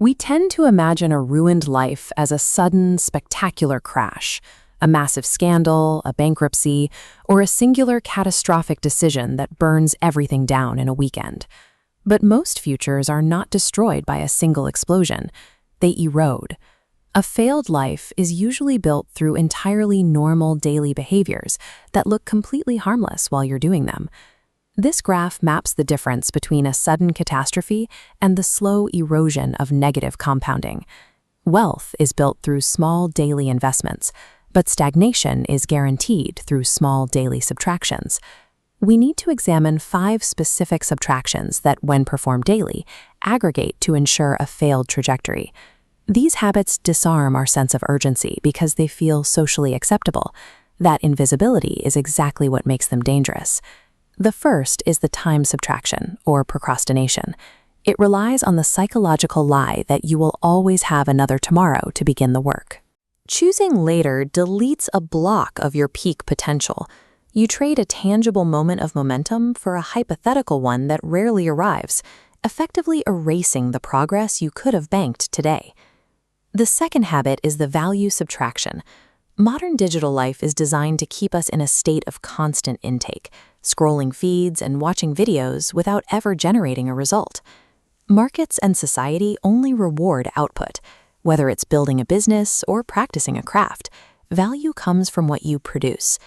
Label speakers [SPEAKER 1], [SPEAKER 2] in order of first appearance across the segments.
[SPEAKER 1] We tend to imagine a ruined life as a sudden, spectacular crash, a massive scandal, a bankruptcy, or a singular catastrophic decision that burns everything down in a weekend. But most futures are not destroyed by a single explosion. They erode. A failed life is usually built through entirely normal daily behaviors that look completely harmless while you're doing them. This graph maps the difference between a sudden catastrophe and the slow erosion of negative compounding. Wealth is built through small daily investments, but stagnation is guaranteed through small daily subtractions. We need to examine 5 specific subtractions that, when performed daily, aggregate to ensure a failed trajectory. These habits disarm our sense of urgency because they feel socially acceptable. That invisibility is exactly what makes them dangerous. The first is the time subtraction, or procrastination. It relies on the psychological lie that you will always have another tomorrow to begin the work. Choosing later deletes a block of your peak potential. You trade a tangible moment of momentum for a hypothetical one that rarely arrives, effectively erasing the progress you could have banked today. The second habit is the value subtraction. Modern digital life is designed to keep us in a state of constant intake, scrolling feeds and watching videos without ever generating a result. Markets and society only reward output. Whether it's building a business or practicing a craft, value comes from what you produce.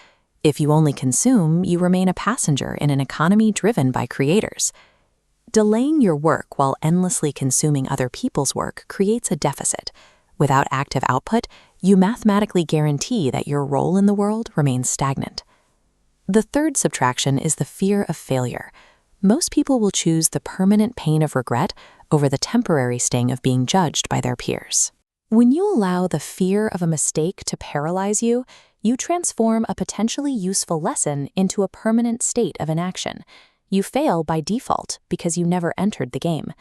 [SPEAKER 1] If you only consume, you remain a passenger in an economy driven by creators. Delaying your work while endlessly consuming other people's work creates a deficit. Without active output, you mathematically guarantee that your role in the world remains stagnant. The third subtraction is the fear of failure. Most people will choose the permanent pain of regret over the temporary sting of being judged by their peers. When you allow the fear of a mistake to paralyze you, you transform a potentially useful lesson into a permanent state of inaction. You fail by default because you never entered the game.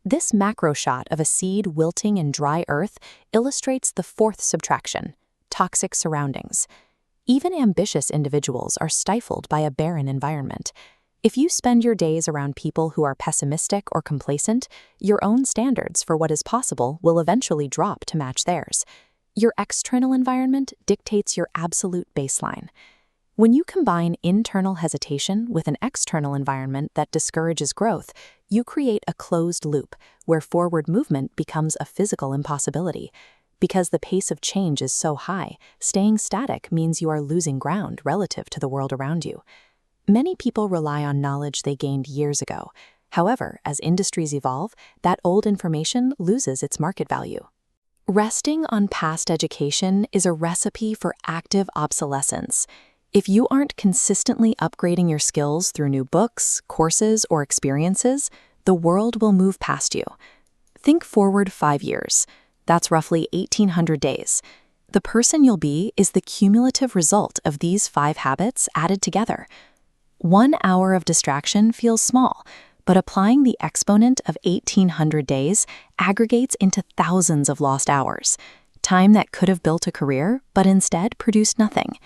[SPEAKER 1] This macro shot of a seed wilting in dry earth illustrates the fourth subtraction, toxic surroundings. Even ambitious individuals are stifled by a barren environment. If you spend your days around people who are pessimistic or complacent, your own standards for what is possible will eventually drop to match theirs. Your external environment dictates your absolute baseline. When you combine internal hesitation with an external environment that discourages growth, you create a closed loop where forward movement becomes a physical impossibility. Because the pace of change is so high, staying static means you are losing ground relative to the world around you. Many people rely on knowledge they gained years ago. However, as industries evolve, that old information loses its market value. Resting on past education is a recipe for active obsolescence. If you aren't consistently upgrading your skills through new books, courses, or experiences, the world will move past you. Think forward 5 years. That's roughly 1,800 days. The person you'll be is the cumulative result of these 5 habits added together. 1 hour of distraction feels small, but applying the exponent of 1,800 days aggregates into thousands of lost hours, time that could have built a career, but instead produced nothing.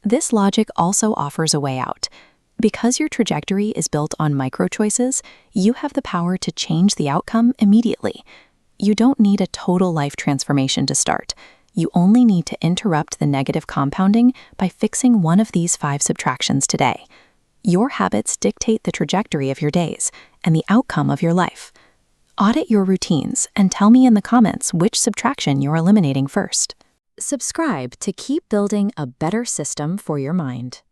[SPEAKER 1] This logic also offers a way out. Because your trajectory is built on micro-choices, you have the power to change the outcome immediately. You don't need a total life transformation to start. You only need to interrupt the negative compounding by fixing one of these 5 subtractions today. Your habits dictate the trajectory of your days and the outcome of your life. Audit your routines and tell me in the comments which subtraction you're eliminating first. Subscribe to keep building a better system for your mind.